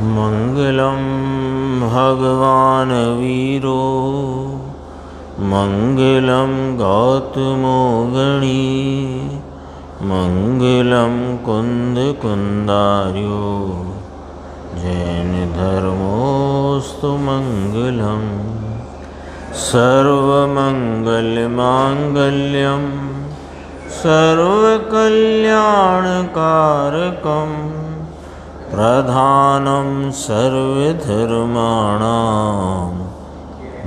मंगलम भगवान वीरो मंगलम गौतमो गणी मंगलम कुंद कुंदार्यो जैन धर्मोस्तु मंगलम सर्वमंगलमांगल्यम सर्वकल्याणकारकम प्रधानं सर्वधर्माणां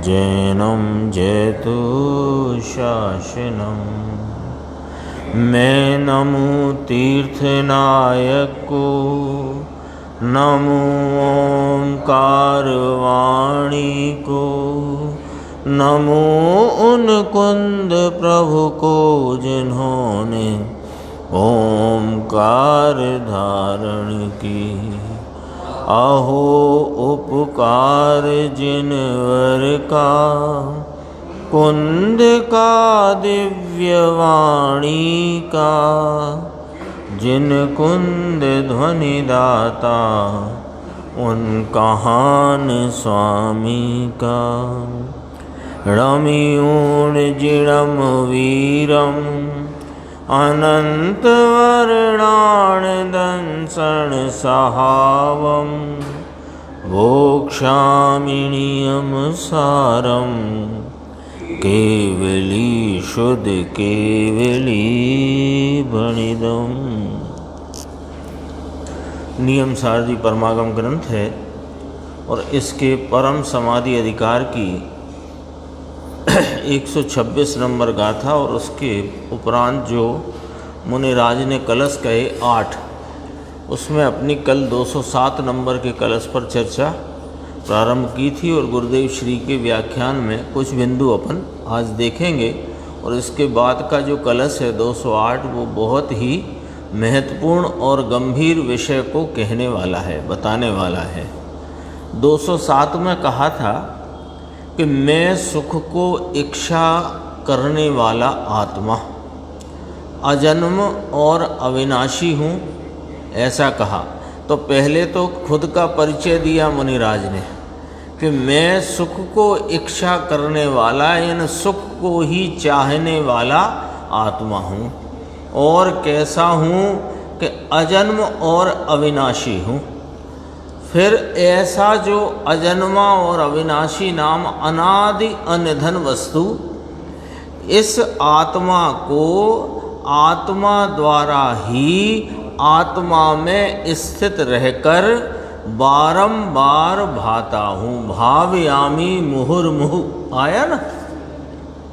जैनं जयतु शासनम्। मैं नमो तीर्थनायक को, नमो ओंकारवाणी को, नमो उन कुंद प्रभु को जिन्होंने ओंकार धारण की। अहो उपकार जिनवर का, कुंद का दिव्यवाणी का, जिन कुंद ध्वनि दाता उन कहान स्वामी का। रमियूण जिणम वीरम अनंत वर्णाण दंसन सहावम भोक्षामिणीयम सारम केवली शुद्ध केवली भणिदम। नियम सारदी परमागम ग्रंथ है और इसके परम समाधि अधिकार की 126 नंबर गाथा और उसके उपरांत जो मुनिराज ने कलश कहे 8, उसमें अपनी कल 207 नंबर के कलश पर चर्चा प्रारंभ की थी और गुरुदेव श्री के व्याख्यान में कुछ बिंदु अपन आज देखेंगे। और इसके बाद का जो कलश है 208 वो बहुत ही महत्वपूर्ण और गंभीर विषय को कहने वाला है, बताने वाला है। 207 में कहा था कि मैं सुख को इच्छा करने वाला आत्मा, अजन्म और अविनाशी हूँ, ऐसा कहा। तो पहले तो खुद का परिचय दिया मुनिराज ने कि मैं सुख को इच्छा करने वाला यानी सुख को ही चाहने वाला आत्मा हूँ। और कैसा हूँ कि अजन्म और अविनाशी हूँ। फिर ऐसा जो अजन्मा और अविनाशी नाम अनादि अनिधन वस्तु, इस आत्मा को आत्मा द्वारा ही आत्मा में स्थित रहकर बारंबार भाता हूँ। भावयामी मुहुर्मुहु आया ना,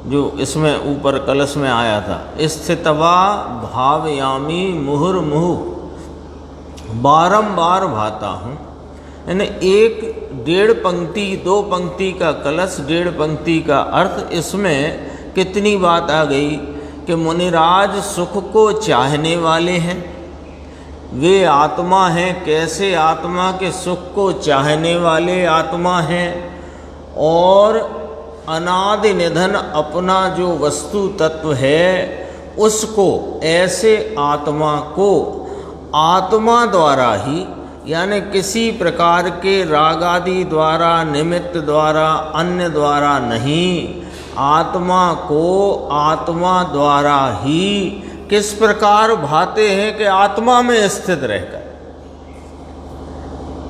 जो इसमें ऊपर कलश में आया था, स्थितवा भावयामी मुहुर्मुहु, बारंबार भाता हूँ। यानी 1-1.5 पंक्ति 2 पंक्ति का कलश, 1.5 पंक्ति का अर्थ। इसमें कितनी बात आ गई कि मुनिराज सुख को चाहने वाले हैं, वे आत्मा हैं। कैसे आत्मा के सुख को चाहने वाले आत्मा हैं। और अनादि निधन अपना जो वस्तु तत्व है उसको, ऐसे आत्मा को आत्मा द्वारा ही, यानी किसी प्रकार के राग आदि द्वारा, निमित्त द्वारा, अन्य द्वारा नहीं, आत्मा को आत्मा द्वारा ही किस प्रकार भाते हैं कि आत्मा में स्थित रहकर।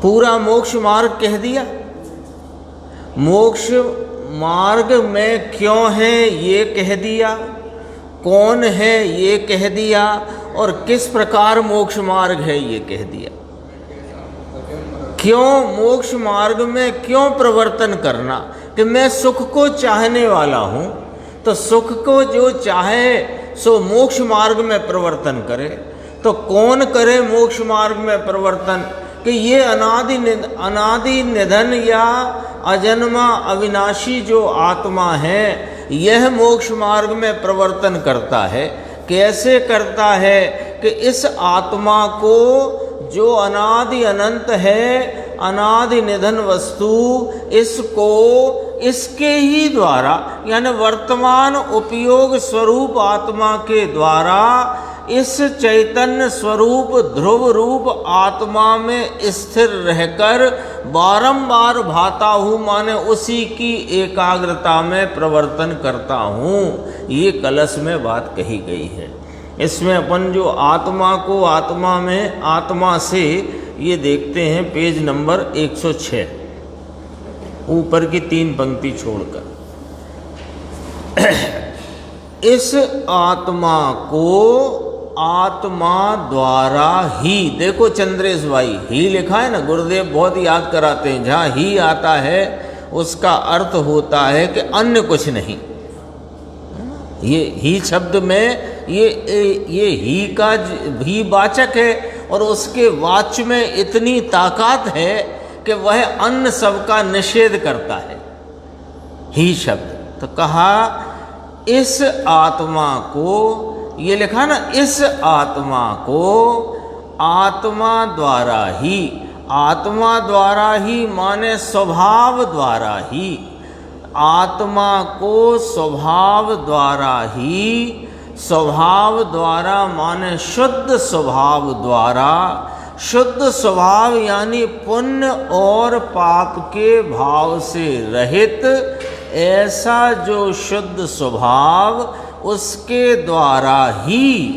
पूरा मोक्ष मार्ग कह दिया। मोक्ष मार्ग में क्यों है ये कह दिया, कौन है ये कह दिया, और किस प्रकार मोक्ष मार्ग है ये कह दिया। क्यों मोक्ष मार्ग में क्यों प्रवर्तन करना कि मैं सुख को चाहने वाला हूँ, तो सुख को जो चाहे सो मोक्ष मार्ग में प्रवर्तन करे। तो कौन करे मोक्ष मार्ग में प्रवर्तन कि ये अनादि निधन या अजन्मा अविनाशी जो आत्मा है, यह मोक्ष मार्ग में प्रवर्तन करता है। कैसे करता है कि इस आत्मा को जो अनादि अनंत है, अनादि निधन वस्तु, इसको इसके ही द्वारा यानी वर्तमान उपयोग स्वरूप आत्मा के द्वारा इस चैतन्य स्वरूप ध्रुव रूप आत्मा में स्थिर रहकर बारंबार भाता हूँ, माने उसी की एकाग्रता में प्रवर्तन करता हूँ। ये कलश में बात कही गई है। इसमें अपन जो आत्मा को आत्मा में आत्मा से ये देखते हैं पेज नंबर 106, ऊपर की 3 पंक्ति छोड़कर। इस आत्मा को आत्मा द्वारा ही, देखो चंद्रेश भाई ही लिखा है ना, गुरुदेव बहुत याद कराते हैं, जहाँ ही आता है उसका अर्थ होता है कि अन्य कुछ नहीं। ये ही शब्द में ये ही का भी वाचक है और उसके वाच्य में इतनी ताकत है कि वह अन्य सब का निषेध करता है, ही शब्द। तो कहा इस आत्मा को, ये लिखा ना, इस आत्मा को आत्मा द्वारा ही, आत्मा द्वारा ही माने स्वभाव द्वारा ही, आत्मा को स्वभाव द्वारा ही, स्वभाव द्वारा माने शुद्ध स्वभाव द्वारा, शुद्ध स्वभाव यानी पुण्य और पाप के भाव से रहित ऐसा जो शुद्ध स्वभाव, उसके द्वारा ही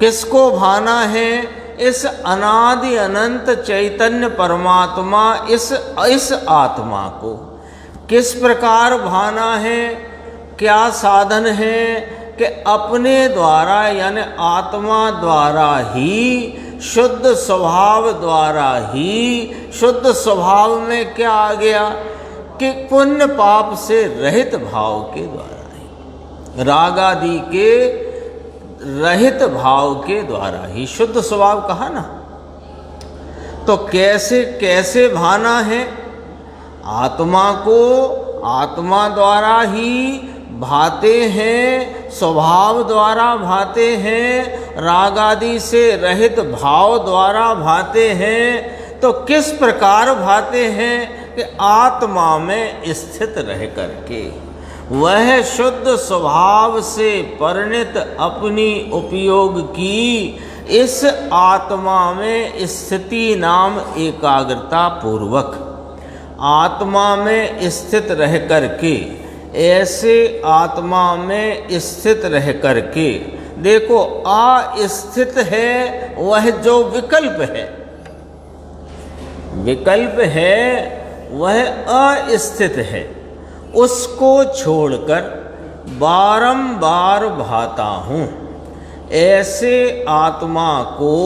किसको भाना है? इस अनादि अनंत चैतन्य परमात्मा, इस आत्मा को किस प्रकार भाना है? क्या साधन है कि अपने द्वारा यानी आत्मा द्वारा ही, शुद्ध स्वभाव द्वारा ही, शुद्ध स्वभाव में क्या आ गया कि पुण्य पाप से रहित भाव के द्वारा, राग आदि के रहित भाव के द्वारा ही शुद्ध स्वभाव कहा ना। तो कैसे कैसे भाना है? आत्मा को आत्मा द्वारा ही भाते हैं, स्वभाव द्वारा भाते हैं, राग आदि से रहित भाव द्वारा भाते हैं। तो किस प्रकार भाते हैं कि आत्मा में स्थित रह करके वह शुद्ध स्वभाव से परिणित अपनी उपयोग की इस आत्मा में स्थिति नाम एकाग्रता पूर्वक आत्मा में स्थित रह करके, ऐसे आत्मा में स्थित रह करके, देखो अस्थित है वह जो विकल्प है, विकल्प है वह अस्थित है, उसको छोड़कर बारंबार भाता हूँ। ऐसे आत्मा को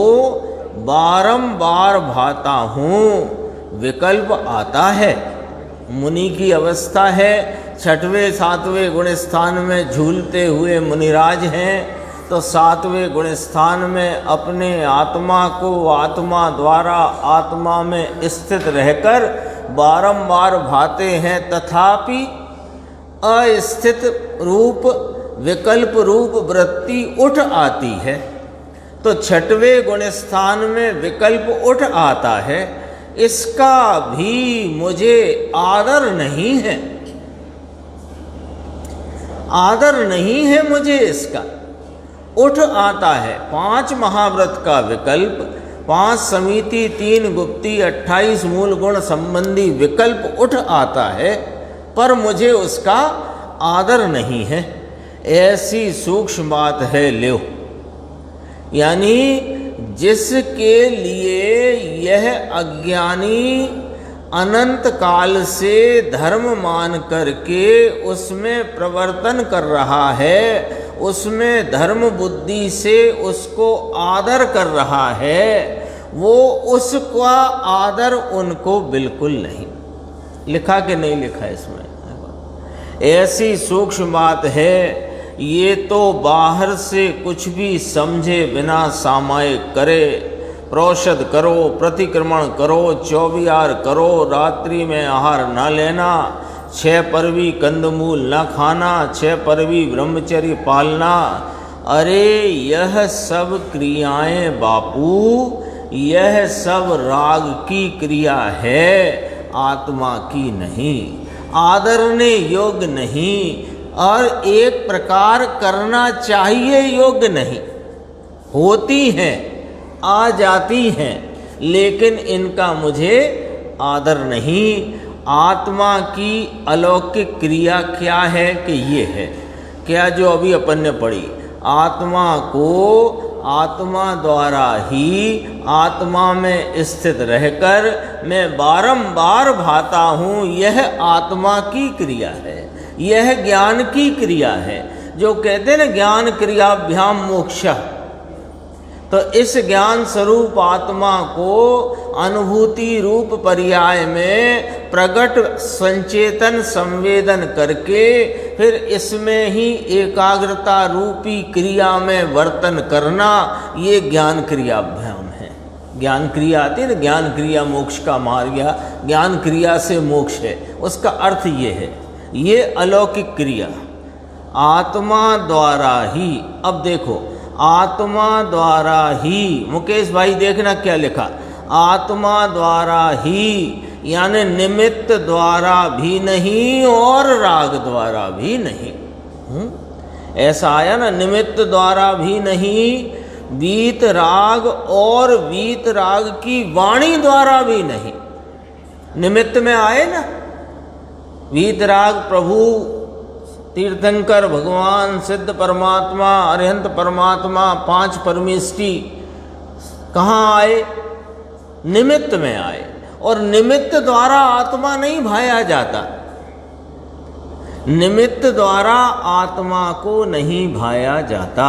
बारंबार भाता हूँ। विकल्प आता है, मुनि की अवस्था है, 6वें 7वें गुण स्थान में झूलते हुए मुनिराज हैं, तो 7वें गुण स्थान में अपने आत्मा को आत्मा द्वारा आत्मा में स्थित रहकर बारंबार भाते हैं, तथापि अस्थित रूप विकल्प रूप वृत्ति उठ आती है। तो 6वें गुण स्थान में विकल्प उठ आता है, इसका भी मुझे आदर नहीं है, आदर नहीं है मुझे, इसका उठ आता है। 5 महाव्रत का विकल्प, 5 समिति, 3 गुप्ती, 28 मूल गुण संबंधी विकल्प उठ आता है, पर मुझे उसका आदर नहीं है। ऐसी सूक्ष्म बात है ल्यो, यानी जिसके लिए यह अज्ञानी अनंत काल से धर्म मान करके उसमें प्रवर्तन कर रहा है, उसमें धर्म बुद्धि से उसको आदर कर रहा है, वो उसका आदर उनको बिल्कुल नहीं। लिखा कि नहीं लिखा इसमें? ऐसी सूक्ष्म बात है। ये तो बाहर से कुछ भी समझे बिना सामायिक करे, प्रोषद करो, प्रतिक्रमण करो, चौबियार करो, रात्रि में आहार न लेना, 6 परवी कंदमूल न खाना, 6 परवी ब्रह्मचर्य पालना। अरे यह सब क्रियाएं बापू, यह सब राग की क्रिया है, आत्मा की नहीं। आदरने योग्य नहीं और एक प्रकार करना चाहिए योग्य नहीं। होती हैं, आ जाती हैं, लेकिन इनका मुझे आदर नहीं। आत्मा की अलौकिक क्रिया क्या है कि ये है, क्या जो अभी अपन ने पढ़ी, आत्मा को आत्मा द्वारा ही आत्मा में स्थित रहकर मैं बारंबार भाता हूँ, यह आत्मा की क्रिया है, यह ज्ञान की क्रिया है। जो कहते हैं ना ज्ञान क्रियाभ्याम मोक्षः, तो इस ज्ञान स्वरूप आत्मा को अनुभूति रूप पर्याय में प्रगट संचेतन संवेदन करके फिर इसमें ही एकाग्रता रूपी क्रिया में वर्तन करना, ये ज्ञान क्रियाभ्याम है। ज्ञान क्रिया आती है ना, ज्ञान क्रिया मोक्ष का मार्ग, ज्ञान क्रिया से मोक्ष है, उसका अर्थ ये है। ये अलौकिक क्रिया आत्मा द्वारा ही, अब देखो आत्मा द्वारा ही, मुकेश भाई देखना क्या लिखा, आत्मा द्वारा ही, यानी निमित्त द्वारा भी नहीं और राग द्वारा भी नहीं। ऐसा आया ना, निमित्त द्वारा भी नहीं, वीत राग और वीत राग की वाणी द्वारा भी नहीं। निमित्त में आए ना, वीत राग प्रभु तीर्थंकर भगवान सिद्ध परमात्मा अरिहंत परमात्मा पांच परमेष्टि कहाँ आए, निमित्त में आए। और निमित्त द्वारा आत्मा नहीं भाया जाता, निमित्त द्वारा आत्मा को नहीं भाया जाता,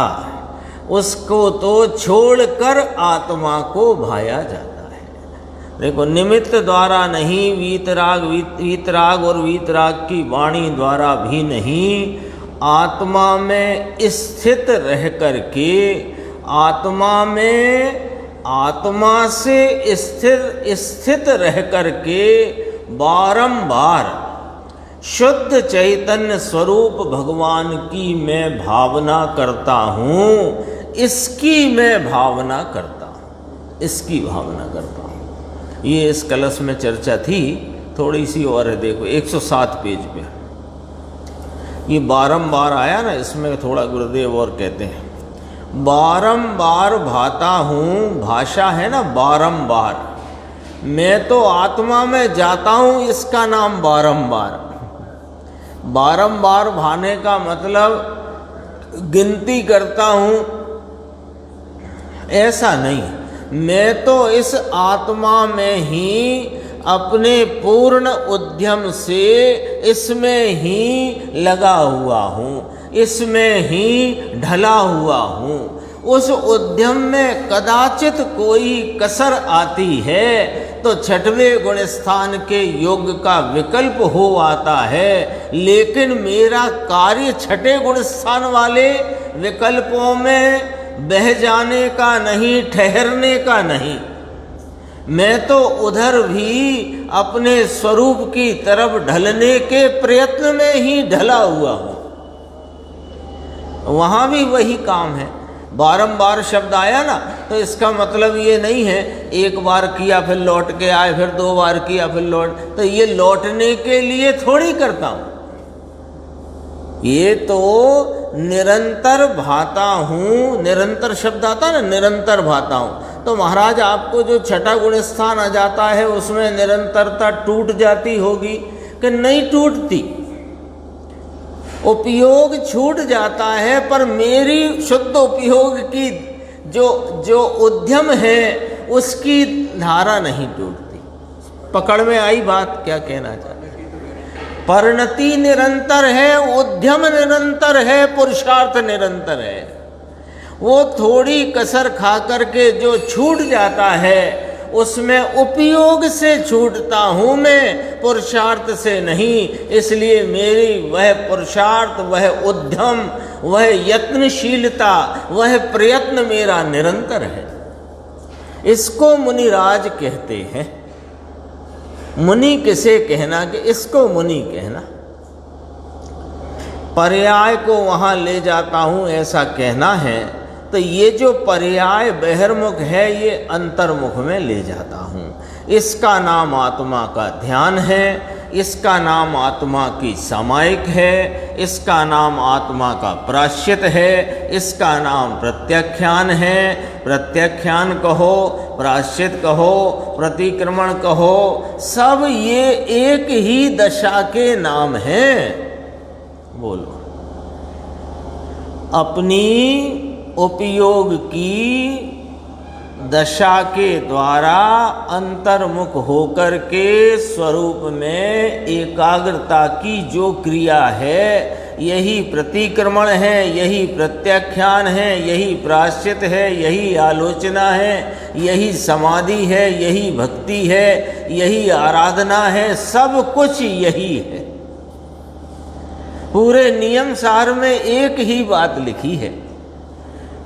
उसको तो छोड़कर आत्मा को भाया जाता है। देखो निमित्त द्वारा नहीं, वीतराग और वीतराग की वाणी द्वारा भी नहीं, आत्मा में स्थित रह करके, आत्मा में आत्मा से स्थित रह करके बारंबार शुद्ध चैतन्य स्वरूप भगवान की मैं भावना करता हूँ, इसकी मैं भावना करता हूँ, इसकी भावना करता हूँ। ये इस कलश में चर्चा थी, थोड़ी सी और है, देखो 107 पेज पे ये बारंबार आया ना, इसमें थोड़ा गुरुदेव और कहते हैं बारंबार भाता हूँ, भाषा है ना बारंबार, मैं तो आत्मा में जाता हूँ, इसका नाम बारंबार। बारंबार भाने का मतलब गिनती करता हूँ ऐसा नहीं, मैं तो इस आत्मा में ही अपने पूर्ण उद्यम से इसमें ही लगा हुआ हूँ, इसमें ही ढला हुआ हूँ। उस उद्यम में कदाचित कोई कसर आती है तो छठवें गुण स्थान के योग का विकल्प हो आता है, लेकिन मेरा कार्य छठे गुण स्थान वाले विकल्पों में बह जाने का नहीं, ठहरने का नहीं। मैं तो उधर भी अपने स्वरूप की तरफ ढलने के प्रयत्न में ही ढला हुआ हूँ। वहाँ भी वही काम है। बारंबार शब्द आया ना, तो इसका मतलब ये नहीं है एक बार किया फिर लौट के आए, फिर दो बार किया फिर लौट, तो ये लौटने के लिए थोड़ी करता हूँ, ये तो निरंतर भाता हूँ। निरंतर शब्द आता ना, निरंतर भाता हूँ। तो महाराज आपको जो छठा गुण स्थान आ जाता है उसमें निरंतरता टूट जाती होगी कि नहीं टूटती, उपयोग छूट जाता है, पर मेरी शुद्ध उपयोग की जो उद्यम है उसकी धारा नहीं टूटती। पकड़ में आई बात, क्या कहना चाहते हैं? परिणति निरंतर है, उद्यम निरंतर है, पुरुषार्थ निरंतर है। वो थोड़ी कसर खा करके जो छूट जाता है उसमें उपयोग से छूटता हूँ मैं, पुरुषार्थ से नहीं। इसलिए मेरी वह पुरुषार्थ, वह उद्यम, वह यत्नशीलता, वह प्रयत्न मेरा निरंतर है। इसको मुनिराज कहते हैं। मुनि किसे कहना कि इसको मुनि कहना, पर्याय को वहाँ ले जाता हूँ ऐसा कहना है। तो ये जो पर्याय बहिर्मुख है ये अंतर्मुख में ले जाता हूँ, इसका नाम आत्मा का ध्यान है। इसका नाम आत्मा की सामायिक है, इसका नाम आत्मा का प्राश्चित है, इसका नाम प्रत्याख्यान है। प्रत्याख्यान कहो, प्राश्चित कहो, प्रतिक्रमण कहो, सब ये एक ही दशा के नाम हैं। बोलो, अपनी उपयोग की दशा के द्वारा अंतर्मुख होकर के स्वरूप में एकाग्रता की जो क्रिया है, यही प्रतिक्रमण है, यही प्रत्याख्यान है, यही प्रायश्चित है, यही आलोचना है, यही समाधि है, यही भक्ति है, यही आराधना है, सब कुछ यही है। पूरे नियम सार में एक ही बात लिखी है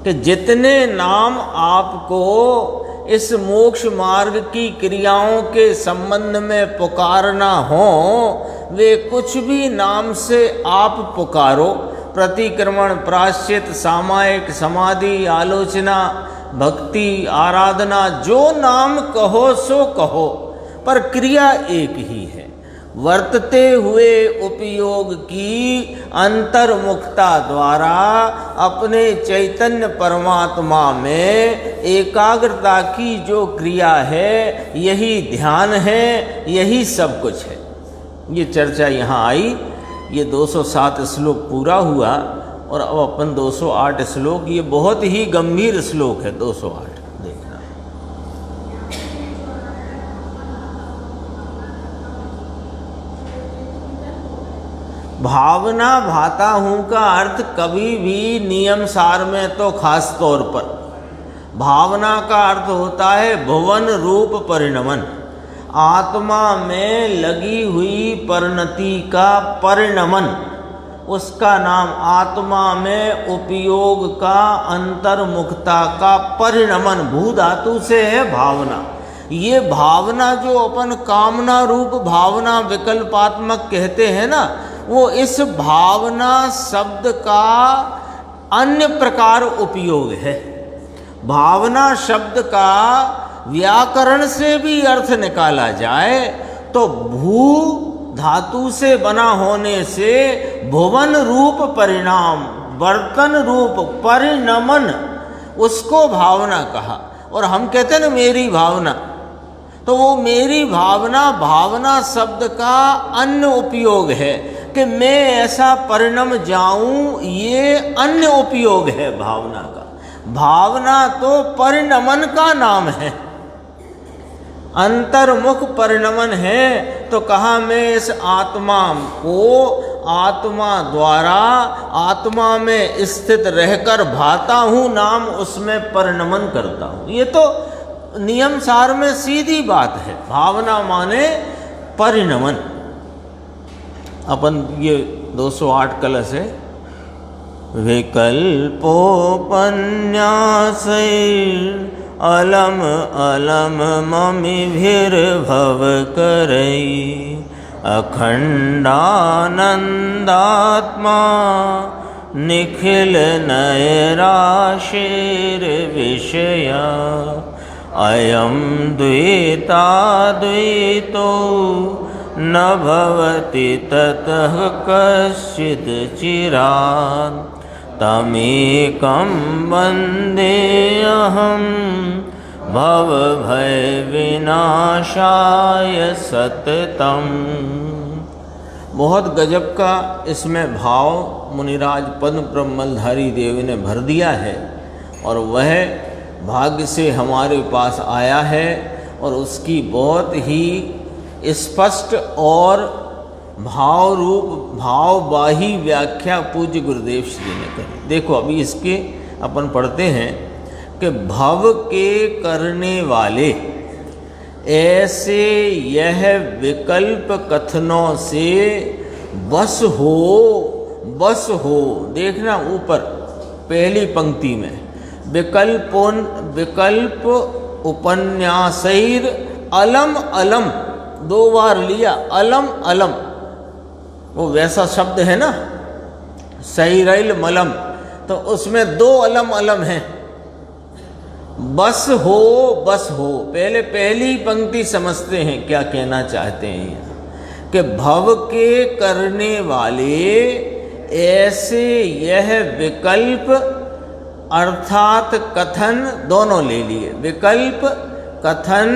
कि जितने नाम आपको इस मोक्ष मार्ग की क्रियाओं के संबंध में पुकारना हो, वे कुछ भी नाम से आप पुकारो, प्रतिक्रमण, प्रायश्चित, सामायिक, समाधि, आलोचना, भक्ति, आराधना, जो नाम कहो सो कहो, पर क्रिया एक ही है। वर्तते हुए उपयोग की अंतर्मुखता द्वारा अपने चैतन्य परमात्मा में एकाग्रता की जो क्रिया है, यही ध्यान है, यही सब कुछ है। ये चर्चा यहाँ आई। ये 207 श्लोक पूरा हुआ और अब अपन 208 श्लोक, ये बहुत ही गंभीर श्लोक है 208, देखना। भावना भाता हूँ का अर्थ कभी भी नियम सार में तो खास तौर पर भावना का अर्थ होता है भुवन रूप परिणमन, आत्मा में लगी हुई परिणति का परिणमन, उसका नाम आत्मा में उपयोग का अंतर्मुखता का परिणमन, भू धातु से है भावना। ये भावना जो अपन कामना रूप भावना विकल्पात्मक कहते हैं ना, वो इस भावना शब्द का अन्य प्रकार उपयोग है। भावना शब्द का व्याकरण से भी अर्थ निकाला जाए तो भू धातु से बना होने से भुवन रूप परिणाम, बर्तन रूप परिणमन, उसको भावना कहा। और हम कहते हैं ना मेरी भावना, तो वो मेरी भावना, भावना शब्द का अन्य उपयोग है कि मैं ऐसा परिणम जाऊं, ये अन्य उपयोग है भावना का। भावना तो परिणमन का नाम है, अंतर्मुख परिणमन है। तो कहा मैं इस आत्मा को आत्मा द्वारा आत्मा में स्थित रहकर भाता हूँ, नाम उसमें परिणमन करता हूँ। ये तो नियम सार में सीधी बात है, भावना माने परिणमन। अपन ये 208 कलश है। विकल्पोपन्यासैर् अलम अलम ममिभिर्भव करैः अखण्डानन्दात्मा निखिल नैराशिर्विषया अयं द्वैताद्वैतो न भवति ततः कश्चित् चिरात् तमेकं वन्देऽहं भवभयविनाशाय सततम्। बहुत गजब का इसमें भाव मुनिराज पद्म ब्रह्मलधारी देव ने भर दिया है और वह भाग्य से हमारे पास आया है और उसकी बहुत ही स्पष्ट और भाव रूप भाववाही व्याख्या पूज्य गुरुदेव श्री ने करी। देखो अभी इसके अपन पढ़ते हैं कि भव के करने वाले ऐसे यह विकल्प कथनों से बस हो। देखना ऊपर पहली पंक्ति में विकल्प उपन्यासैर अलम अलम, 2 बार लिया अलम अलम, वो वैसा शब्द है ना सैरैल मलम, तो उसमें 2 अलम अलम हैं। बस हो। पहले पहली पंक्ति समझते हैं क्या कहना चाहते हैं। कि भव के करने वाले ऐसे यह विकल्प अर्थात कथन दोनों ले लिए, विकल्प कथन,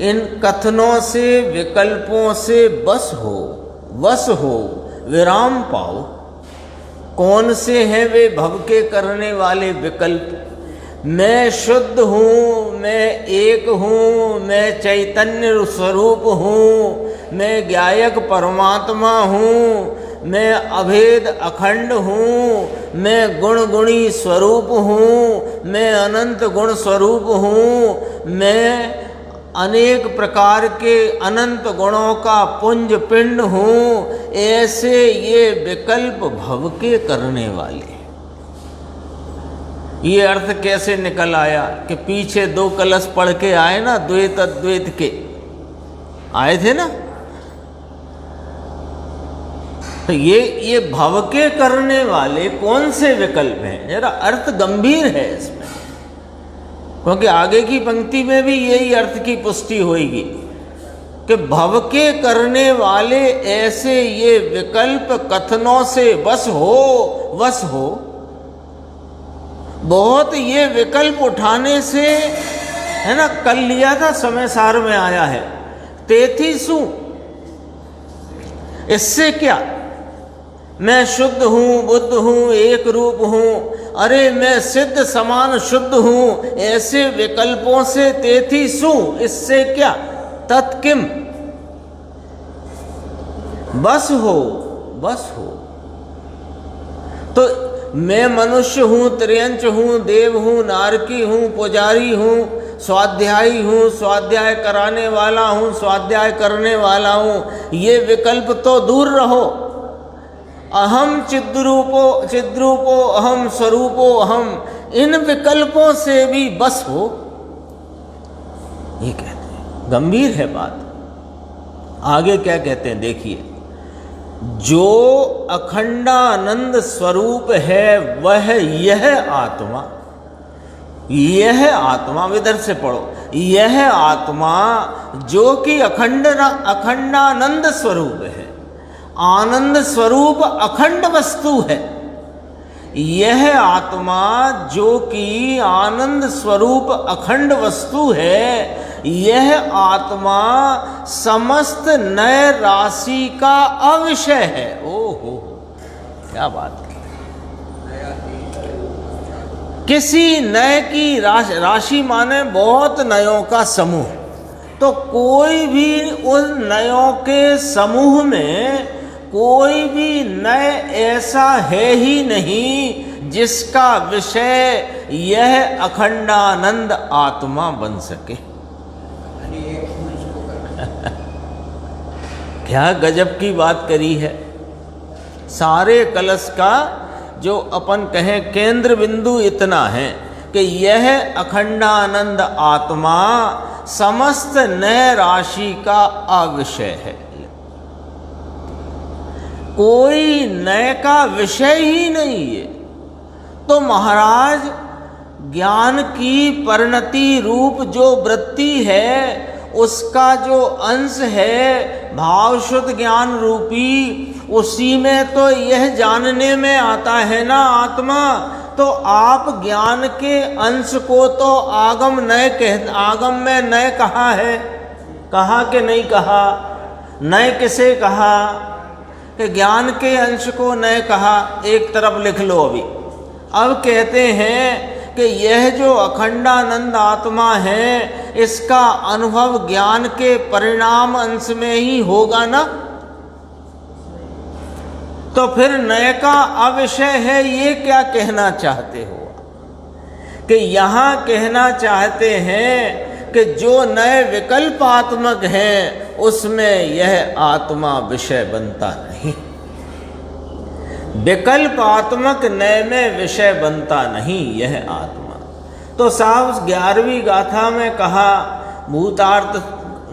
इन कथनों से विकल्पों से वश हो, विराम पाओ। कौन से हैं वे भव के करने वाले विकल्प? मैं शुद्ध हूँ, मैं एक हूँ, मैं चैतन्य स्वरूप हूँ, मैं ज्ञायक परमात्मा हूँ, मैं अभेद अखंड हूँ, मैं गुण गुणी स्वरूप हूँ, मैं अनंत गुण स्वरूप हूँ, मैं अनेक प्रकार के अनंत गुणों का पुंज पिंड हूँ। ऐसे ये विकल्प भव के करने वाले। ये अर्थ कैसे निकल आया कि पीछे 2 कलश पढ़ के आए ना, द्वैत अद्वैत के आए थे ना। तो ये भव के करने वाले कौन से विकल्प हैं? जरा अर्थ गंभीर है इसमें, क्योंकि आगे की पंक्ति में भी यही अर्थ की पुष्टि होगी कि भव के करने वाले ऐसे ये विकल्प कथनों से वश हो। बहुत ये विकल्प उठाने से, है ना, कल लिया था समय सार में आया है, तेथी सु, इससे क्या? मैं शुद्ध हूँ, बुद्ध हूँ, एक रूप हूँ, अरे मैं सिद्ध समान शुद्ध हूँ, ऐसे विकल्पों से तेथी सु, इससे क्या? तत्किम, बस हो। तो मैं मनुष्य हूँ, त्रियंच हूँ, देव हूँ, नारकी हूँ, पुजारी हूँ, स्वाध्यायी हूँ, स्वाध्याय कराने वाला हूँ, स्वाध्याय करने वाला हूँ, ये विकल्प तो दूर रहो। अहम चिद्रूपो अहम स्वरूपो अहम, इन विकल्पों से भी बस हो, ये कहते हैं। गंभीर है बात। आगे क्या कहते हैं देखिए, जो अखंडानंद स्वरूप है वह यह आत्मा, इधर से पढ़ो, यह आत्मा जो कि अखंडानंद स्वरूप है, आनंद स्वरूप अखंड वस्तु है। यह आत्मा जो कि आनंद स्वरूप अखंड वस्तु है, यह आत्मा समस्त नए राशि का अविषय है। ओहो, क्या बात है! किसी नए की राशि माने बहुत नयों का समूह। तो कोई भी उन नयों के समूह में कोई भी नय ऐसा है ही नहीं जिसका विषय यह अखंडानंद आत्मा बन सके। क्या गजब की बात करी है। सारे कलश का जो अपन कहें केंद्र बिंदु इतना है कि यह अखंडानंद आत्मा समस्त नए राशि का अविषय है। कोई नए का विषय ही नहीं है। तो महाराज, ज्ञान की परिणति रूप जो वृत्ति है उसका जो अंश है भाव शुद्ध ज्ञान रूपी, उसी में तो यह जानने में आता है ना आत्मा। तो आप ज्ञान के अंश को तो आगम में नए कहा है, कहा कि नहीं कहा? नए किसे कहा? कि ज्ञान के अंश को नए कहा। एक तरफ लिख लो अभी। अब कहते हैं कि यह जो अखंडानंद आत्मा है इसका अनुभव ज्ञान के परिणाम अंश में ही होगा ना। तो फिर नए का अविषय है, ये क्या कहना चाहते हो? कि यहाँ कहना चाहते हैं कि जो नए विकल्पात्मक हैं उसमें यह आत्मा विषय बनता नहीं। विकल्पात्मक नए में विषय बनता नहीं यह आत्मा। तो साहब 11वीं गाथा में कहा, भूतार्थ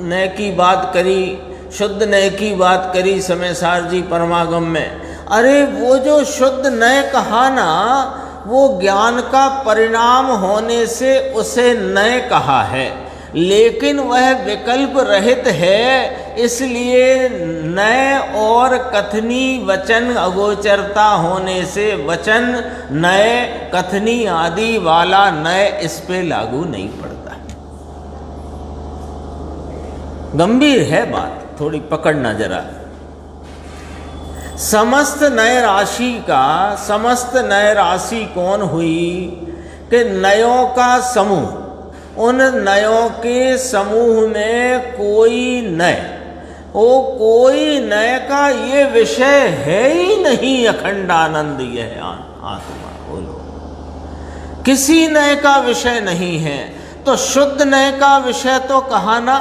नए की बात करी, शुद्ध नए की बात करी समय सार जी परमागम में। अरे वो जो शुद्ध नए कहा ना, वो ज्ञान का परिणाम होने से उसे नए कहा है, लेकिन वह विकल्प रहित है, इसलिए नए और कथनी वचन अगोचरता होने से वचन नए कथनी आदि वाला नए इस पे लागू नहीं पड़ता। गंभीर है बात, थोड़ी पकड़ना जरा। समस्त नए राशि का समस्त नए राशि कौन हुई कि नयों का समूह। उन नयों के समूह में कोई नय, वो कोई नय का ये विषय है ही नहीं। अखंडानंद यह आत्मा, बोलो, किसी नय का विषय नहीं है। तो शुद्ध नय का विषय तो कहा ना,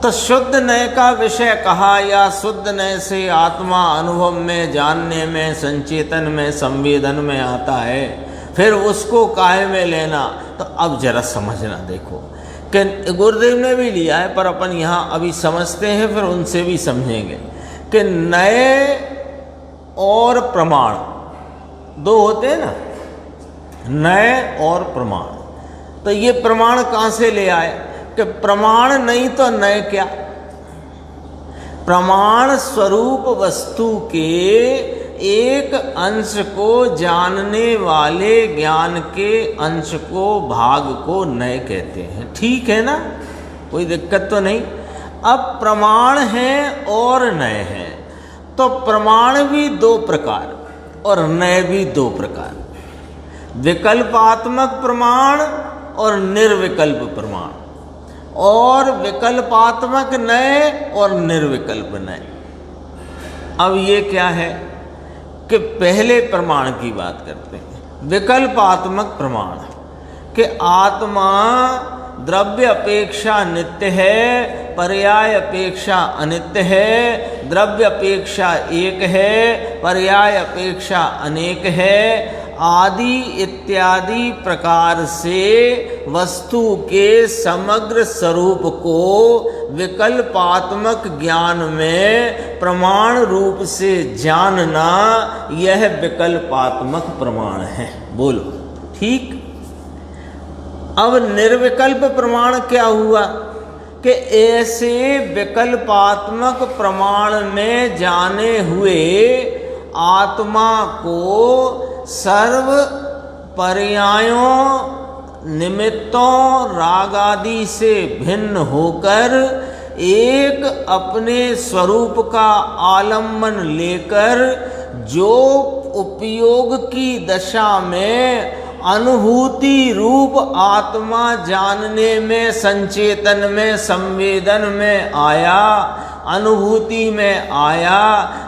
तो शुद्ध नय का विषय कहा या शुद्ध नय से आत्मा अनुभव में, जानने में, संचेतन में, संवेदन में आता है, फिर उसको काहे में लेना। तो अब जरा समझना, देखो कि गुरुदेव ने भी लिया है पर अपन यहाँ अभी समझते हैं, फिर उनसे भी समझेंगे कि नए और प्रमाण दो होते हैं ना, नए और प्रमाण। तो ये प्रमाण कहाँ से ले आए कि प्रमाण नहीं तो नए क्या। प्रमाण स्वरूप वस्तु के एक अंश को जानने वाले ज्ञान के अंश को, भाग को नए कहते हैं। ठीक है ना, कोई दिक्कत तो नहीं। अब प्रमाण है और नए हैं, तो प्रमाण भी दो प्रकार और नए भी दो प्रकार, विकल्पात्मक प्रमाण और निर्विकल्प प्रमाण, और विकल्पात्मक नए और निर्विकल्प नए। अब ये क्या है कि पहले प्रमाण की बात करते हैं, विकल्पात्मक प्रमाण कि आत्मा द्रव्य अपेक्षा नित्य है, पर्याय अपेक्षा अनित्य है, द्रव्य अपेक्षा एक है, पर्याय अपेक्षा अनेक है, आदि इत्यादि प्रकार से वस्तु के समग्र स्वरूप को विकल्पात्मक ज्ञान में प्रमाण रूप से जानना, यह विकल्पात्मक प्रमाण है। बोलो ठीक। अब निर्विकल्प प्रमाण क्या हुआ कि ऐसे विकल्पात्मक प्रमाण में जाने हुए आत्मा को सर्व पर्यायों, निमित्तों, राग आदि से भिन्न होकर एक अपने स्वरूप का आलम्बन लेकर जो उपयोग की दशा में अनुभूति रूप आत्मा जानने में, संचेतन में, संवेदन में आया, अनुभूति में आया,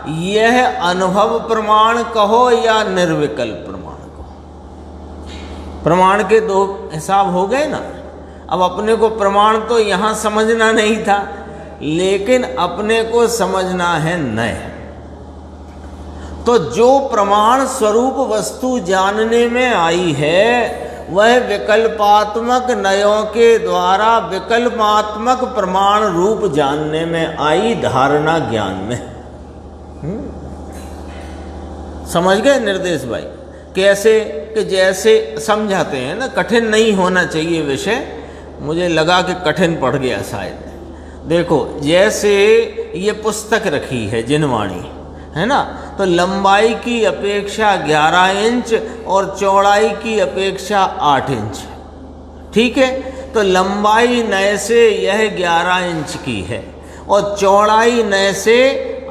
यह अनुभव प्रमाण कहो या निर्विकल्प प्रमाण कहो। प्रमाण के दो हिसाब हो गए ना। अब अपने को प्रमाण तो यहाँ समझना नहीं था, लेकिन अपने को समझना है नए। तो जो प्रमाण स्वरूप वस्तु जानने में आई है वह विकल्पात्मक नयों के द्वारा विकल्पात्मक प्रमाण रूप जानने में आई, धारणा ज्ञान में। समझ गए निर्देश भाई? कैसे कि जैसे समझाते हैं ना, कठिन नहीं होना चाहिए विषय, मुझे लगा कि कठिन पड़ गया शायद। देखो जैसे ये पुस्तक रखी है जिनवाणी, है ना, तो लंबाई की अपेक्षा 11 इंच और चौड़ाई की अपेक्षा 8 इंच। ठीक है, तो लंबाई नए से यह 11 इंच की है और चौड़ाई नए से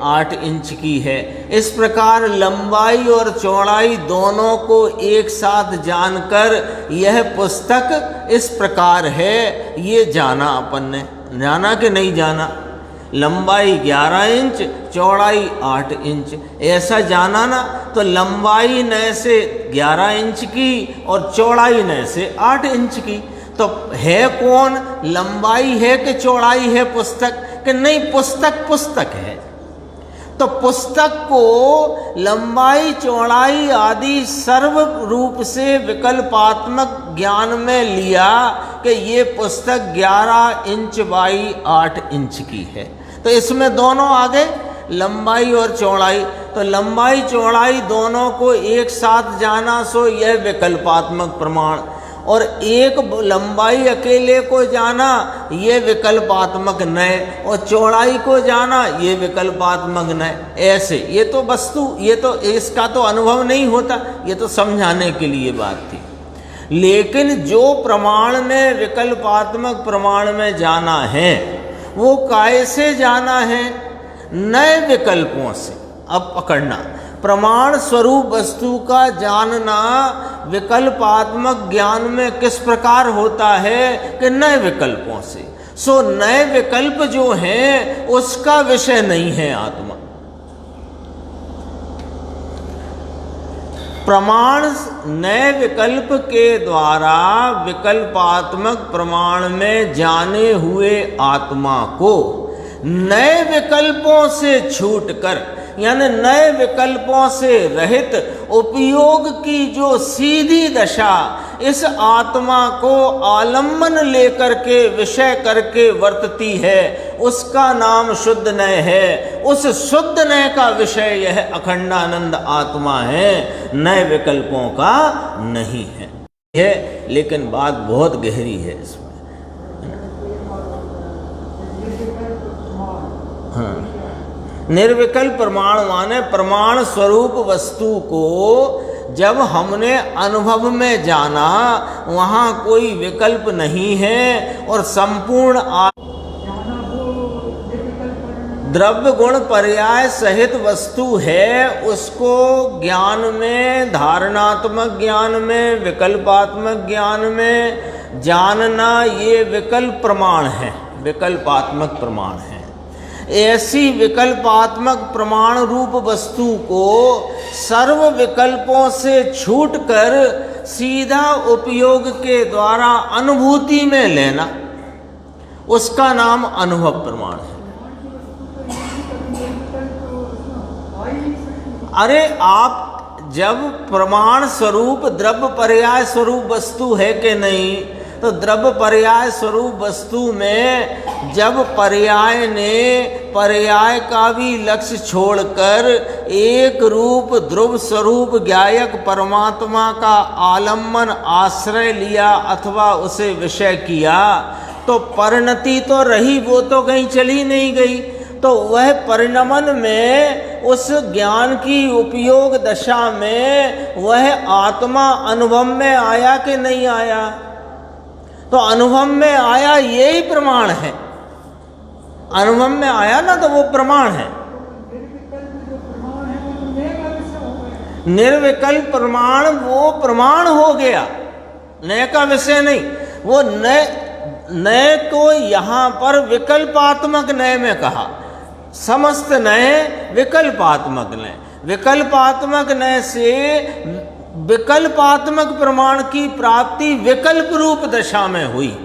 8 इंच की है। इस प्रकार लंबाई और चौड़ाई दोनों को एक साथ जानकर यह पुस्तक इस प्रकार है, ये जाना अपन ने। जाना कि नहीं जाना? लंबाई 11 इंच, चौड़ाई 8 इंच, ऐसा जाना ना। तो लंबाई नए से 11 इंच की और चौड़ाई नए से 8 इंच की। तो है कौन? लंबाई है कि चौड़ाई है पुस्तक? कि नहीं, पुस्तक पुस्तक है। तो पुस्तक को लंबाई, चौड़ाई आदि सर्व रूप से विकल्पात्मक ज्ञान में लिया कि ये पुस्तक 11 इंच बाई 8 इंच की है। तो इसमें दोनों आ गए, लंबाई और चौड़ाई। तो लंबाई चौड़ाई दोनों को एक साथ जाना, सो यह विकल्पात्मक प्रमाण। और एक लंबाई अकेले को जाना ये विकल्पात्मक नय, और चौड़ाई को जाना ये विकल्पात्मक नय। ऐसे ये तो वस्तु, ये तो इसका तो अनुभव नहीं होता, ये तो समझाने के लिए बात थी। लेकिन जो प्रमाण में विकल्पात्मक प्रमाण में जाना है वो कैसे जाना है? नए विकल्पों से। अब पकड़ना, प्रमाण स्वरूप वस्तु का जानना विकल्पात्मक ज्ञान में किस प्रकार होता है कि नए विकल्पों से। सो नए विकल्प जो हैं उसका विषय नहीं है आत्मा। प्रमाण नए विकल्प के द्वारा विकल्पात्मक प्रमाण में जाने हुए आत्मा को नए विकल्पों से छूटकर, यानी नए विकल्पों से रहित उपयोग की जो सीधी दशा इस आत्मा को आलम्बन लेकर के विषय करके वर्तती है, उसका नाम शुद्ध नय है। उस शुद्ध नय का विषय यह अखंडानंद आत्मा है, नए विकल्पों का नहीं है। लेकिन बात बहुत गहरी है इसमें। हाँ, निर्विकल्प प्रमाण माने प्रमाण स्वरूप वस्तु को जब हमने अनुभव में जाना वहाँ कोई विकल्प नहीं है और संपूर्ण द्रव्य गुण पर्याय सहित वस्तु है, उसको ज्ञान में, धारणात्मक ज्ञान में, विकल्पात्मक ज्ञान में जानना ये विकल्प प्रमाण है, विकल्पात्मक प्रमाण है। ऐसी विकल्पात्मक प्रमाण रूप वस्तु को सर्व विकल्पों से छूटकर सीधा उपयोग के द्वारा अनुभूति में लेना, उसका नाम अनुभव प्रमाण है। अरे आप जब प्रमाण स्वरूप द्रव्य पर्याय स्वरूप वस्तु है कि नहीं, तो द्रव्य पर्याय स्वरूप वस्तु में जब पर्याय ने पर्याय का भी लक्ष्य छोड़कर एक रूप ध्रुव स्वरूप ज्ञायक परमात्मा का आलम्बन आश्रय लिया अथवा उसे विषय किया, तो परिणति तो रही, वो तो कहीं चली नहीं गई। तो वह परिणमन में उस ज्ञान की उपयोग दशा में वह आत्मा अनुभव में आया कि नहीं आया? तो अनुभव में आया, यही प्रमाण है। अनुभव में आया ना, तो वो प्रमाण है। निर्विकल्प प्रमाण वो प्रमाण हो गया, नए का विषय नहीं। वो नए को यहाँ पर विकल्पात्मक नए में कहा, समस्त नए विकल्पात्मक नए। विकल्पात्मक नए से विकल्पात्मक प्रमाण की प्राप्ति विकल्प रूप दशा में हुई,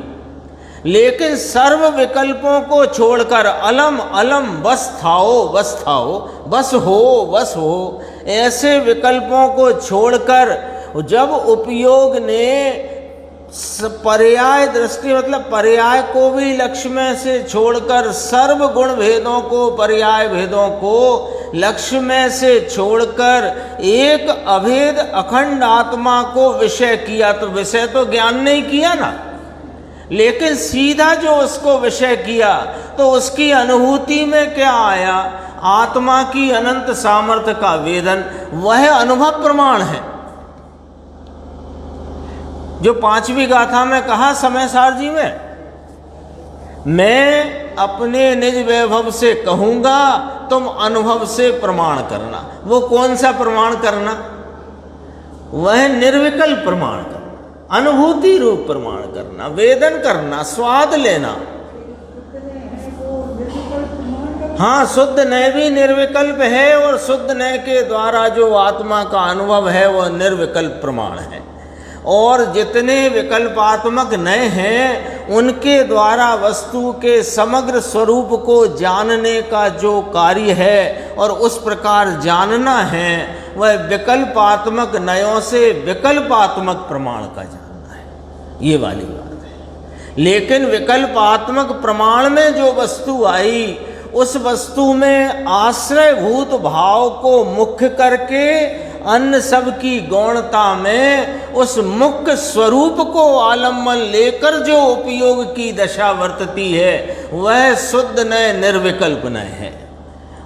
लेकिन सर्व विकल्पों को छोड़कर अलम अलम बस थाओ बस थाओ, बस हो, ऐसे विकल्पों को छोड़कर जब उपयोग ने पर्याय दृष्टि, मतलब पर्याय को भी लक्ष्य में से छोड़कर सर्व गुण भेदों को, पर्याय भेदों को लक्ष्य में से छोड़कर एक अभेद अखंड आत्मा को विषय किया, तो विषय तो ज्ञान नहीं किया ना, लेकिन सीधा जो उसको विषय किया तो उसकी अनुभूति में क्या आया? आत्मा की अनंत सामर्थ्य का वेदन, वह अनुभव प्रमाण है। जो पांचवी गाथा में कहा समय सार जी में, मैं अपने निज वैभव से कहूंगा, तुम अनुभव से प्रमाण करना। वो कौन सा प्रमाण करना? वह निर्विकल्प प्रमाण करना, अनुभूति रूप प्रमाण करना, वेदन करना, स्वाद लेना। हाँ, शुद्ध नय भी निर्विकल्प है और शुद्ध नय के द्वारा जो आत्मा का अनुभव है वह निर्विकल्प प्रमाण है। और जितने विकल्पात्मक नय हैं उनके द्वारा वस्तु के समग्र स्वरूप को जानने का जो कार्य है और उस प्रकार जानना है, वह विकल्पात्मक नयों से विकल्पात्मक प्रमाण का जानना है, ये वाली बात है। लेकिन विकल्पात्मक प्रमाण में जो वस्तु आई, उस वस्तु में आश्रयभूत भाव को मुख्य करके अन्य सब की गौणता में उस मुख्य स्वरूप को आलम्बन लेकर जो उपयोग की दशा वर्तती है वह शुद्ध नय निर्विकल्प नय है,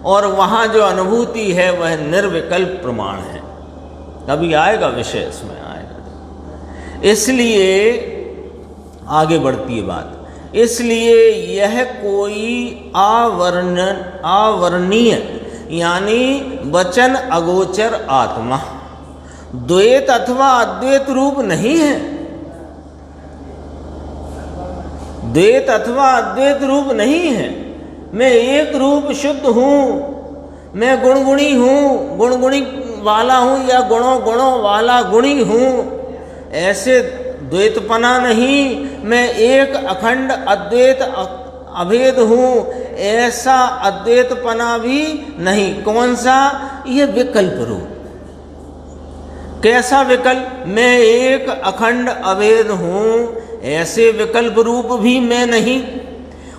और वहाँ जो अनुभूति है वह निर्विकल्प प्रमाण है। अभी आएगा विषय, इसमें आएगा। इसलिए आगे बढ़ती है बात। इसलिए यह कोई आवरणीय यानी वचन अगोचर आत्मा द्वैत अथवा अद्वैत रूप नहीं है। द्वैत अथवा अद्वैत रूप नहीं है। मैं एक रूप शुद्ध हूँ, मैं गुणगुणी हूँ, गुणगुणी वाला हूँ, या गुणों गुणों वाला गुणी हूँ, ऐसे द्वैतपना नहीं। मैं एक अखंड अद्वैत अभेद हूँ, ऐसा अद्वैतपना भी नहीं। कौन सा? ये विकल्प रूप। कैसा विकल्प? मैं एक अखंड अभेद हूँ, ऐसे विकल्प रूप भी मैं नहीं।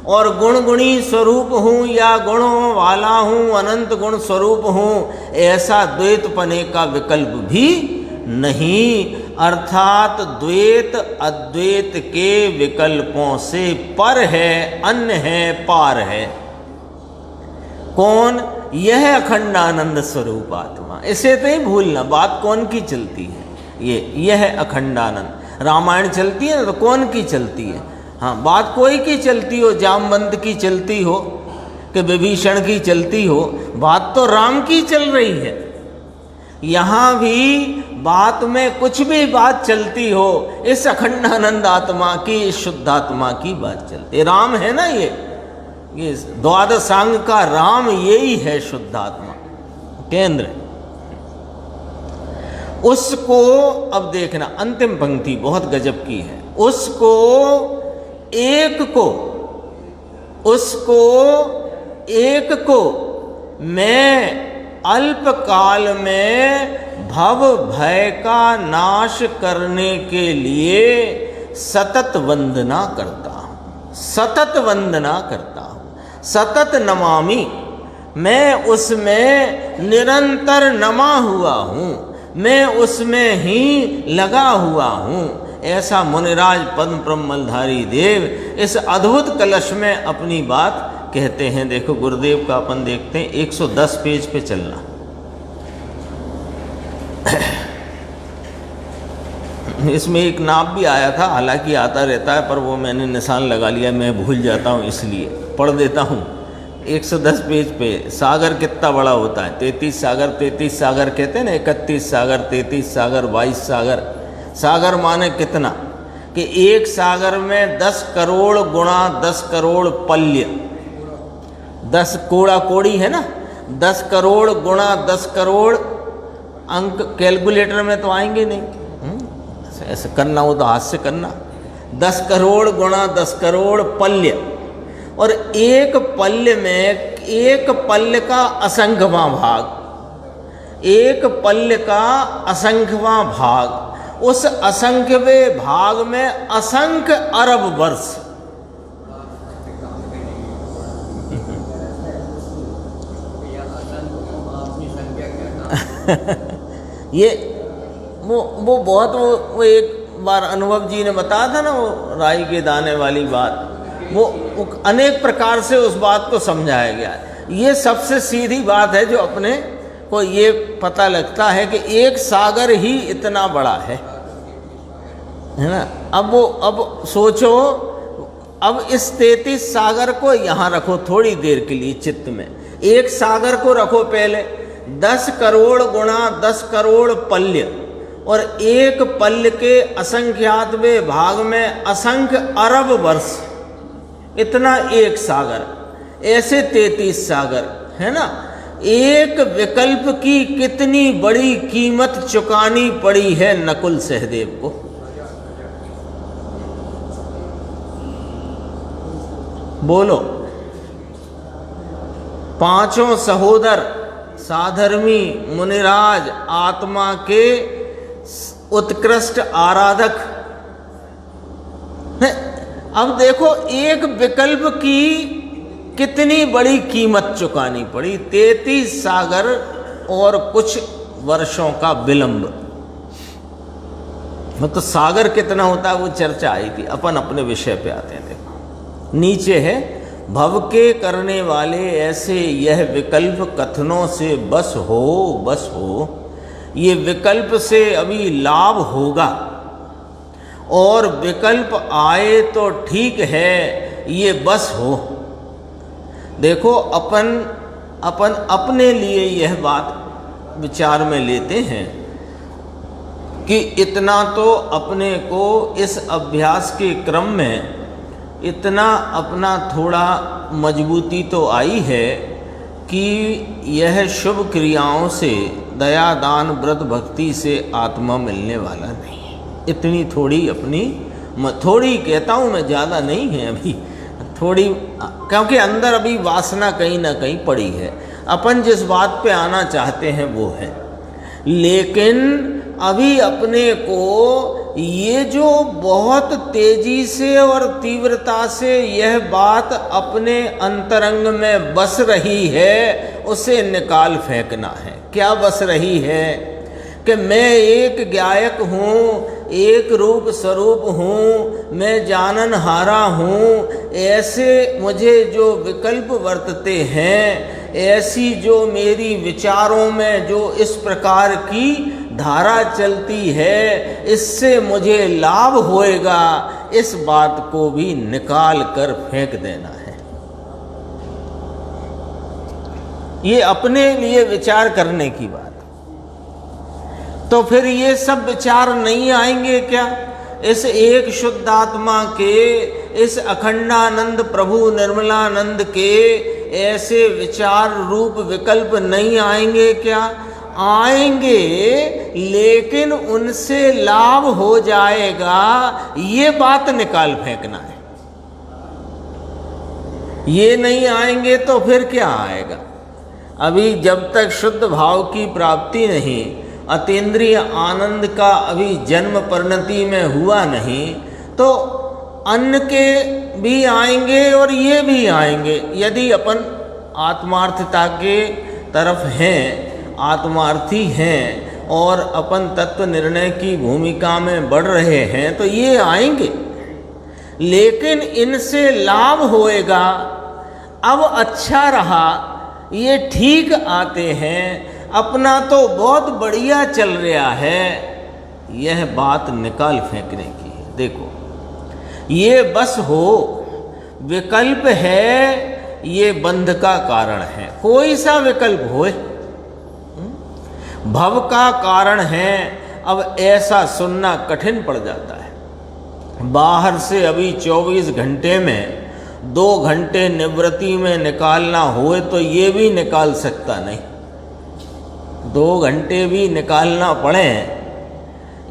और गुण गुणी स्वरूप हूँ या गुणों वाला हूँ, अनंत गुण स्वरूप हूँ, ऐसा द्वैतपने का विकल्प भी नहीं। अर्थात द्वैत अद्वैत के विकल्पों से पर है, अन्य है, पार है। कौन? यह अखंडानंद स्वरूप आत्मा। इसे तो ही भूलना, बात कौन की चलती है? यह अखंडानंद। रामायण चलती है ना, तो कौन की चलती है? हाँ, बात कोई की चलती हो, जामवंत की चलती हो कि विभीषण की चलती हो, बात तो राम की चल रही है। यहाँ भी बात में कुछ भी बात चलती हो, इस अखंडानंद आत्मा की, इस शुद्धात्मा की बात चलती है। राम है ना, ये द्वादशांग का राम यही है, शुद्धात्मा केंद्र। उसको अब देखना, अंतिम पंक्ति बहुत गजब की है। उसको एक को मैं अल्पकाल में भव भय का नाश करने के लिए सतत वंदना करता हूँ, सतत वंदना करता हूँ, सतत नमामि। मैं उसमें निरंतर नमा हुआ हूँ, मैं उसमें ही लगा हुआ हूँ। ऐसा मुनिराज पद्म ब्रह्मलधारी देव इस अद्भुत कलश में अपनी बात कहते हैं। देखो गुरुदेव का अपन देखते हैं, 110 पेज पे चलना। इसमें एक नाम भी आया था, हालांकि आता रहता है, पर वो मैंने निशान लगा लिया, मैं भूल जाता हूँ, इसलिए पढ़ देता हूँ। 110 पेज पे सागर कितना बड़ा होता है? 33 सागर। 33 सागर कहते हैं ना, 31 सागर, 33 सागर, 22 सागर। सागर माने कितना? कि एक सागर में 10 करोड़ गुणा 10 करोड़ पल्य, 10 कोड़ा कोड़ी है ना, 10 करोड़ गुणा 10 करोड़ अंक कैलकुलेटर में तो आएंगे नहीं, ऐसे करना हो तो हाथ से करना। 10 करोड़ गुणा 10 करोड़ पल्य, और एक पल्य में, एक पल्य का असंख्यवां भाग, एक पल्य का असंख्यवां भाग, उस असंख्यवें भाग में असंख्य अरब वर्ष। ये वो बहुत वो एक बार अनुभव जी ने बताया था ना, वो राई के दाने वाली बात, वो अनेक प्रकार से उस बात को समझाया गया है। ये सबसे सीधी बात है जो अपने को ये पता लगता है कि एक सागर ही इतना बड़ा है ना। अब सोचो, अब इस 33 सागर को यहाँ रखो थोड़ी देर के लिए चित्त में। एक सागर को रखो पहले, 10 करोड़ गुणा 10 करोड़ पल्य, और एक पल्य के असंख्यातवें भाग में असंख्य अरब वर्ष, इतना एक सागर। ऐसे 33 सागर है ना। एक विकल्प की कितनी बड़ी कीमत चुकानी पड़ी है नकुल सहदेव को। बोलो। पांचों सहोदर साधर्मी मुनिराज आत्मा के उत्कृष्ट आराधक है। अब देखो, एक विकल्प की कितनी बड़ी कीमत चुकानी पड़ी। 33 सागर और कुछ वर्षों का विलंब। मतलब सागर कितना होता है वो चर्चा आई थी। अपन अपने विषय पे आते हैं। देखो नीचे है, भव के करने वाले ऐसे यह विकल्प कथनों से बस हो। ये विकल्प से अभी लाभ होगा, और विकल्प आए तो ठीक है, ये बस हो। देखो अपन अपने लिए यह बात विचार में लेते हैं कि इतना तो अपने को इस अभ्यास के क्रम में इतना अपना थोड़ा मजबूती तो आई है कि यह शुभ क्रियाओं से, दया दान व्रत भक्ति से आत्मा मिलने वाला नहीं है। इतनी थोड़ी अपनी, थोड़ी कहता हूँ मैं, ज़्यादा नहीं है अभी, थोड़ी, क्योंकि अंदर अभी वासना कहीं ना कहीं पड़ी है। अपन जिस बात पे आना चाहते हैं वो है, लेकिन अभी अपने को ये जो बहुत तेजी से और तीव्रता से यह बात अपने अंतरंग में बस रही है, उसे निकाल फेंकना है। क्या बस रही है कि मैं एक गायक हूँ, एक रूप स्वरूप हूँ, मैं जानन हारा हूँ, ऐसे मुझे जो विकल्प वर्तते हैं, ऐसी जो मेरी विचारों में जो इस प्रकार की धारा चलती है, इससे मुझे लाभ होएगा, इस बात को भी निकाल कर फेंक देना है। ये अपने लिए विचार करने की बात। तो फिर ये सब विचार नहीं आएंगे क्या? इस एक शुद्ध आत्मा के, इस अखंडानंद प्रभु निर्मलानंद के ऐसे विचार रूप विकल्प नहीं आएंगे क्या? आएंगे, लेकिन उनसे लाभ हो जाएगा, ये बात निकाल फेंकना है। ये नहीं आएंगे तो फिर क्या आएगा? अभी जब तक शुद्ध भाव की प्राप्ति नहीं, अतीन्द्रिय आनंद का अभी जन्म परिणति में हुआ नहीं, तो अन्य के भी आएंगे और ये भी आएंगे। यदि अपन आत्मार्थता के तरफ हैं, आत्मार्थी हैं और अपन तत्व निर्णय की भूमिका में बढ़ रहे हैं, तो ये आएंगे, लेकिन इनसे लाभ होएगा। अब अच्छा रहा, ये ठीक आते हैं, अपना तो बहुत बढ़िया चल रहा है, यह बात निकाल फेंकने की है। देखो ये बस हो, विकल्प है, ये बंध का कारण है। कोई सा विकल्प होए, भव का कारण है। अब ऐसा सुनना कठिन पड़ जाता है। बाहर से अभी 24 घंटे में 2 घंटे निवृत्ति में निकालना होए तो ये भी निकाल सकता नहीं। 2 घंटे भी निकालना पड़े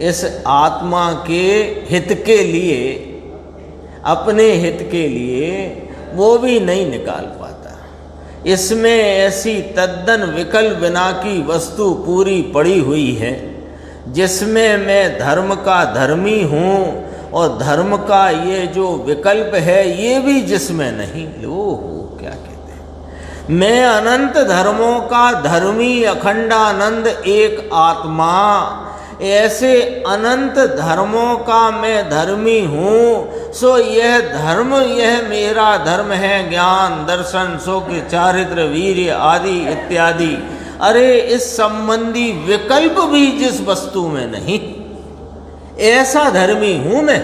इस आत्मा के हित के लिए, अपने हित के लिए, वो भी नहीं निकाल पाता। इसमें ऐसी तद्दन विकल्प बिना की वस्तु पूरी पड़ी हुई है, जिसमें मैं धर्म का धर्मी हूँ और धर्म का ये जो विकल्प है ये भी जिसमें नहीं। ओहो, क्या कहते हैं, मैं अनंत धर्मों का धर्मी अखंडानंद एक आत्मा, ऐसे अनंत धर्मों का मैं धर्मी हूँ। सो यह धर्म, यह मेरा धर्म है, ज्ञान दर्शन सुख चारित्र वीर्य आदि इत्यादि। अरे इस संबंधी विकल्प भी जिस वस्तु में नहीं, ऐसा धर्मी हूँ मैं।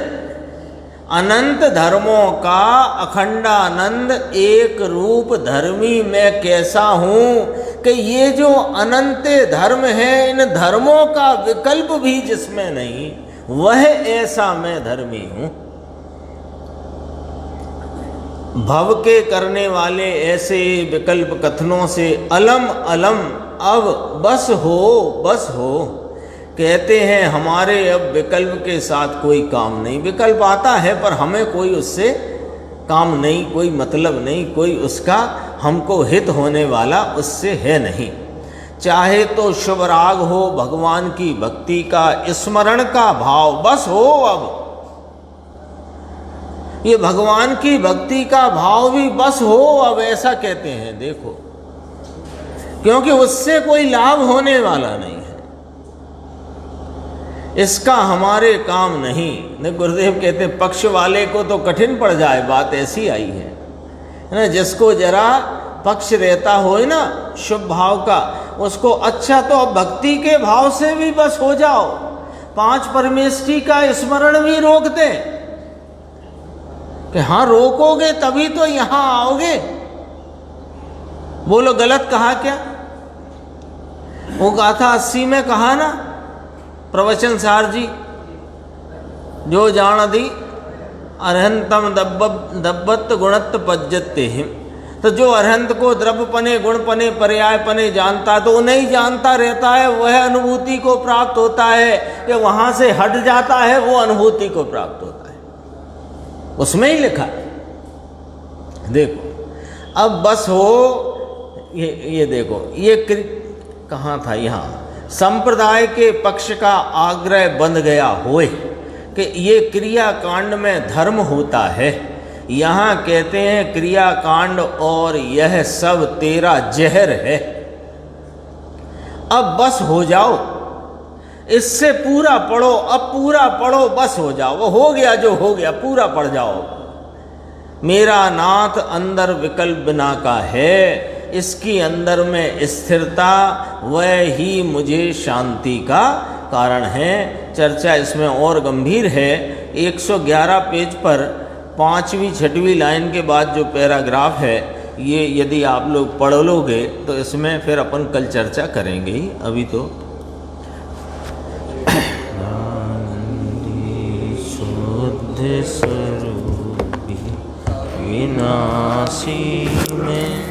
अनंत धर्मों का अखंडानंद एक रूप धर्मी मैं कैसा हूँ कि ये जो अनंत धर्म है, इन धर्मों का विकल्प भी जिसमें नहीं, वह ऐसा मैं धर्मी हूँ। भव के करने वाले ऐसे विकल्प कथनों से अलम अलम अब बस हो। कहते हैं हमारे अब विकल्प के साथ कोई काम नहीं। विकल्प आता है पर हमें कोई उससे काम नहीं, कोई मतलब नहीं, कोई उसका हमको हित होने वाला उससे है नहीं। चाहे तो शुभ राग हो, भगवान की भक्ति का स्मरण का भाव बस हो। अब ये भगवान की भक्ति का भाव भी बस हो, अब ऐसा कहते हैं। देखो, क्योंकि उससे कोई लाभ होने वाला नहीं है। इसका हमारे काम नहीं। गुरुदेव कहते पक्ष वाले को तो कठिन पड़ जाए, बात ऐसी आई है ना। जिसको जरा पक्ष रहता हो ना शुभ भाव का, उसको अच्छा तो भक्ति के भाव से भी बस हो जाओ, 5 परमेष्ठी का स्मरण भी रोक दे कि हाँ रोकोगे तभी तो यहां आओगे। बोलो गलत कहा क्या? वो गाथा 80 में कहा ना प्रवचन सार जी, जो जान दी अरहंतम दब्बत गुणत्त पज्जते हिम। तो जो अरहंत को द्रव्यपने गुणपने पर्यायपने जानता, तो वो नहीं जानता रहता है, वह अनुभूति को प्राप्त होता है कि वहां से हट जाता है, वो अनुभूति को प्राप्त होता है। उसमें ही लिखा है। देखो अब बस हो ये देखो ये कहाँ था, यहाँ संप्रदाय के पक्ष का आग्रह बंध गया होए कि ये क्रिया कांड में धर्म होता है। यहाँ कहते हैं क्रिया कांड और यह सब तेरा जहर है। अब बस हो जाओ, इससे पूरा पढ़ो, अब पूरा पढ़ो, बस हो जाओ। वो हो गया जो हो गया, पूरा पढ़ जाओ। मेरा नाथ अंदर विकल्प बिना का है, इसकी अंदर में स्थिरता वह ही मुझे शांति का कारण है। चर्चा इसमें और गंभीर है। 111 पेज पर 5वीं 6वीं लाइन के बाद जो पैराग्राफ है, ये यदि आप लोग पढ़ लोगे तो इसमें फिर अपन कल चर्चा करेंगे ही। अभी तो शुद्ध स्वरूपी विनाशी में